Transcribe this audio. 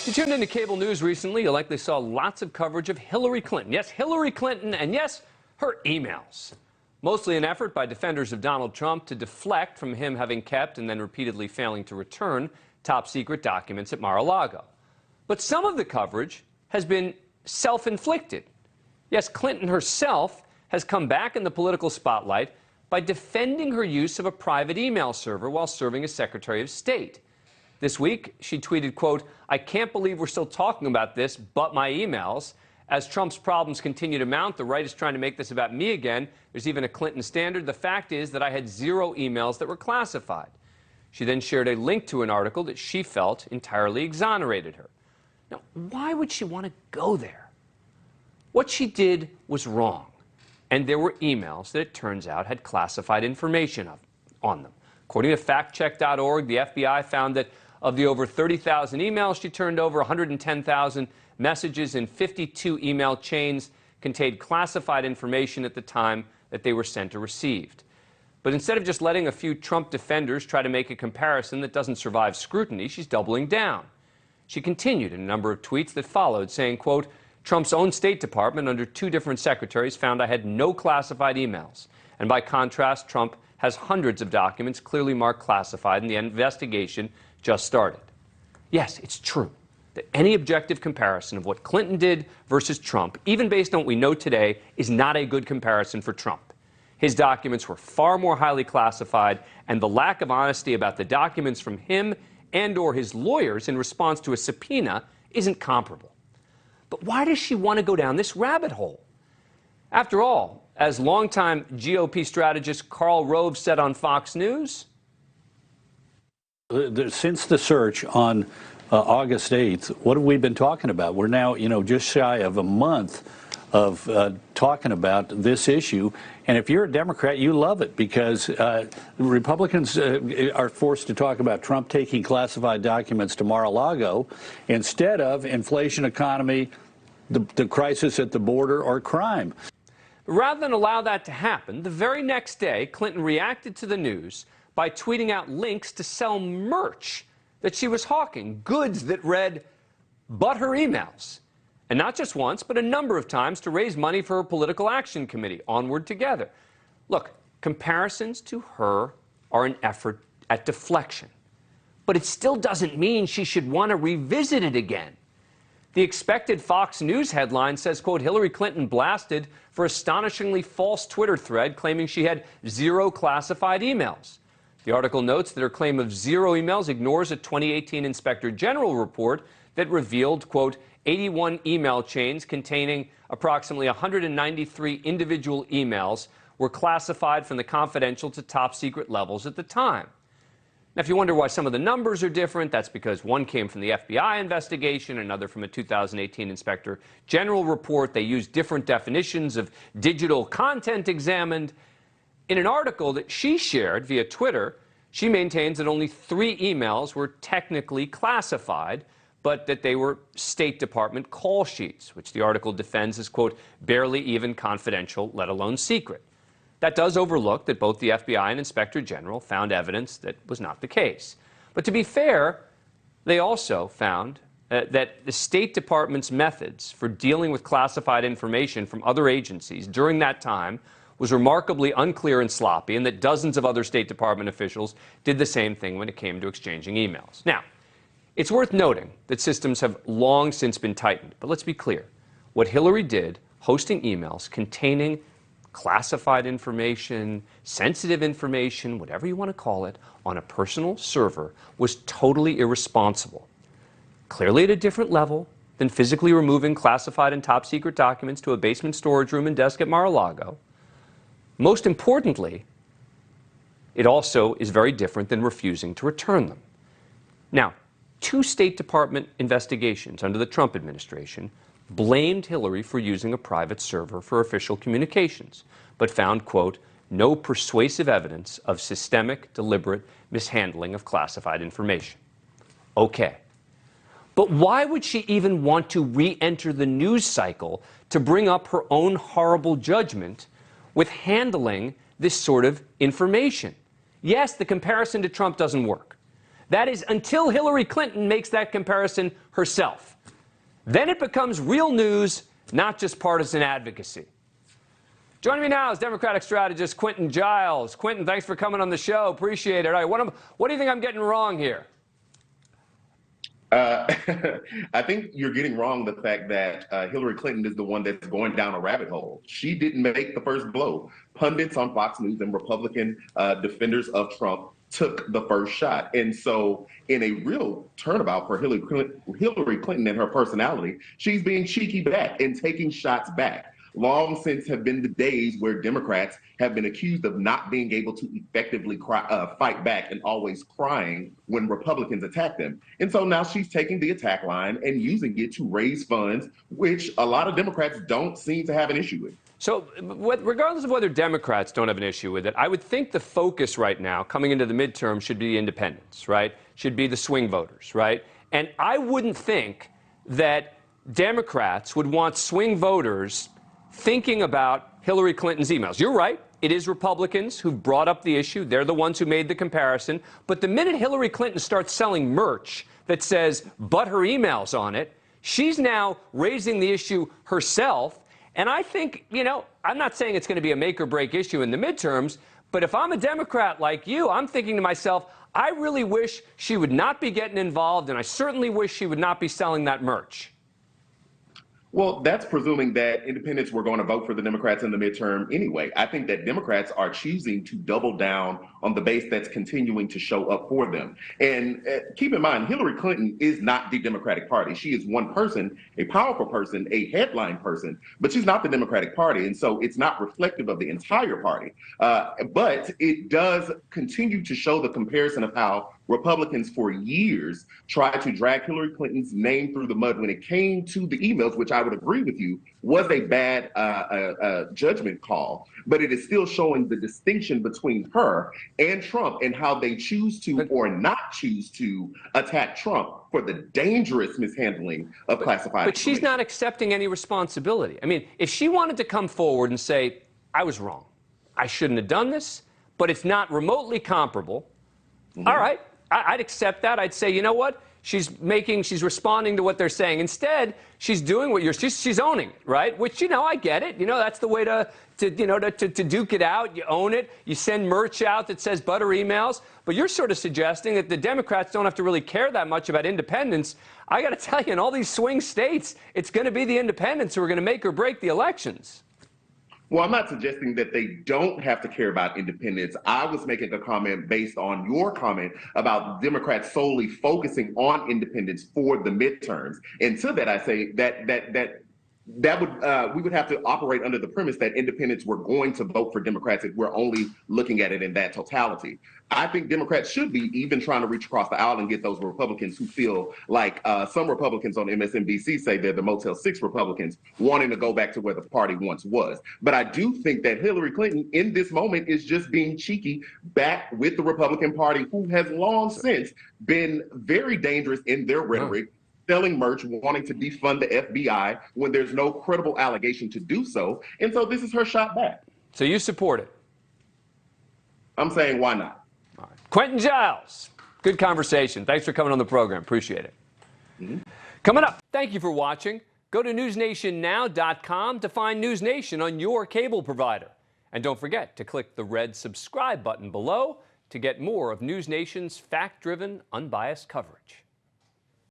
If you tuned into cable news recently, you likely saw lots of coverage of Hillary Clinton. Yes, Hillary Clinton, and yes, her emails. Mostly an effort by defenders of Donald Trump to deflect from him having kept and then repeatedly failing to return top-secret documents at Mar-a-Lago. But some of the coverage has been self-inflicted. Yes, Clinton herself has come back in the political spotlight by defending her use of a private email server while serving as Secretary of State. This week, she tweeted, quote, "I can't believe we're still talking about this, but my emails. As Trump's problems continue to mount, the right is trying to make this about me again. There's even a Clinton standard. The fact is that I had 0 emails that were classified." She then shared a link to an article that she felt entirely exonerated her. Now, why would she want to go there? What she did was wrong, and there were emails that it turns out had classified information on them. According to factcheck.org, the FBI found that of the over 30,000 emails she turned over, 110,000 messages in 52 email chains contained classified information at the time that they were sent or received. But instead of just letting a few Trump defenders try to make a comparison that doesn't survive scrutiny, she's doubling down. She continued in a number of tweets that followed, saying, quote, "Trump's own State Department under 2 different secretaries found I had no classified emails. And by contrast, Trump has hundreds of documents clearly marked classified, and the investigation just started." Yes, it's true that any objective comparison of what Clinton did versus Trump, even based on what we know today, is not a good comparison for Trump. His documents were far more highly classified, and the lack of honesty about the documents from him and/or his lawyers in response to a subpoena isn't comparable. But why does she want to go down this rabbit hole? After all, as longtime GOP strategist Karl Rove said on Fox News, since the search on August 8th, what have we been talking about? We're now, just shy of a month of talking about this issue. And if you're a Democrat, you love it because Republicans are forced to talk about Trump taking classified documents to Mar-a-Lago instead of inflation, economy, the crisis at the border, or crime. Rather than allow that to happen, the very next day, Clinton reacted to the news by tweeting out links to sell merch that she was hawking, goods that read, "but her emails." And not just once, but a number of times to raise money for her political action committee, Onward Together. Look, comparisons to her are an effort at deflection. But it still doesn't mean she should want to revisit it again. The expected Fox News headline says, quote, "Hillary Clinton blasted for astonishingly false Twitter thread claiming she had 0 classified emails." The article notes that her claim of 0 emails ignores a 2018 Inspector General report that revealed, quote, 81 email chains containing approximately 193 individual emails were classified from the confidential to top secret levels at the time. Now, if you wonder why some of the numbers are different, that's because one came from the FBI investigation, another from a 2018 Inspector General report. They used different definitions of digital content examined. In an article that she shared via Twitter, she maintains that only 3 emails were technically classified, but that they were State Department call sheets, which the article defends as, quote, "barely even confidential, let alone secret." That does overlook that both the FBI and Inspector General found evidence that was not the case. But to be fair, they also found that the State Department's methods for dealing with classified information from other agencies during that time was remarkably unclear and sloppy, and that dozens of other State Department officials did the same thing when it came to exchanging emails. Now, it's worth noting that systems have long since been tightened, but let's be clear. What Hillary did, hosting emails containing classified information, sensitive information, whatever you want to call it, on a personal server, was totally irresponsible. Clearly at a different level than physically removing classified and top-secret documents to a basement storage room and desk at Mar-a-Lago. Most importantly, it also is very different than refusing to return them. Now, 2 State Department investigations under the Trump administration blamed Hillary for using a private server for official communications, but found, quote, "no persuasive evidence of systemic, deliberate mishandling of classified information." Okay. But why would she even want to re-enter the news cycle to bring up her own horrible judgment with handling this sort of information? Yes, the comparison to Trump doesn't work. That is, until Hillary Clinton makes that comparison herself. Then it becomes real news, not just partisan advocacy. Joining me now is Democratic strategist Quentin Giles. Quentin, thanks for coming on the show. Appreciate it. All right, what do you think I'm getting wrong here? I think you're getting wrong the fact that Hillary Clinton is the one that's going down a rabbit hole. She didn't make the first blow. Pundits on Fox News and Republican defenders of Trump took the first shot. And so in a real turnabout for Hillary Clinton and her personality, she's being cheeky back and taking shots back. Long since have been the days where Democrats have been accused of not being able to effectively fight back and always crying when Republicans attack them. And so now she's taking the attack line and using it to raise funds, which a lot of Democrats don't seem to have an issue with. So regardless of whether Democrats don't have an issue with it, I would think the focus right now coming into the midterm should be independents, right? Should be the swing voters, right? And I wouldn't think that Democrats would want swing voters thinking about Hillary Clinton's emails. You're right. It is Republicans who brought up the issue. They're the ones who made the comparison. But the minute Hillary Clinton starts selling merch that says, but her emails on it, she's now raising the issue herself. And I think, I'm not saying it's going to be a make or break issue in the midterms, but if I'm a Democrat like you, I'm thinking to myself, I really wish she would not be getting involved, and I certainly wish she would not be selling that merch. Well, that's presuming that independents were going to vote for the Democrats in the midterm anyway. I think that Democrats are choosing to double down on the base that's continuing to show up for them. And keep in mind, Hillary Clinton is not the Democratic Party. She is one person, a powerful person, a headline person, but she's not the Democratic Party. And so it's not reflective of the entire party. But it does continue to show the comparison of how Republicans for years tried to drag Hillary Clinton's name through the mud when it came to the emails, which I would agree with you was a bad judgment call. But it is still showing the distinction between her and Trump and how they choose to or not choose to attack Trump for the dangerous mishandling of classified information. But she's not accepting any responsibility. I mean, if she wanted to come forward and say, I was wrong, I shouldn't have done this, but it's not remotely comparable, all right. I'd accept that. I'd say, you know what? She's responding to what they're saying. Instead, she's doing what she's owning it, right? Which, I get it. That's the way to duke it out. You own it. You send merch out that says butter emails. But you're sort of suggesting that the Democrats don't have to really care that much about independence. I got to tell you, in all these swing states, it's going to be the independents who are going to make or break the elections. Well, I'm not suggesting that they don't have to care about independence. I was making a comment based on your comment about Democrats solely focusing on independence for the midterms. And to that, I say that would we would have to operate under the premise that independents were going to vote for Democrats if we're only looking at it in that totality. I think Democrats should be even trying to reach across the aisle and get those Republicans who feel like some Republicans on MSNBC say they're the Motel 6 Republicans wanting to go back to where the party once was. But I do think that Hillary Clinton in this moment is just being cheeky back with the Republican Party, who has long since been very dangerous in their rhetoric, selling merch, wanting to defund the FBI when there's no credible allegation to do so. And so this is her shot back. So you support it? I'm saying, why not? All right. Quentin Giles, good conversation. Thanks for coming on the program. Appreciate it. Coming up, thank you for watching. Go to newsnationnow.com to find News Nation on your cable provider. And don't forget to click the red subscribe button below to get more of News Nation's fact-driven, unbiased coverage.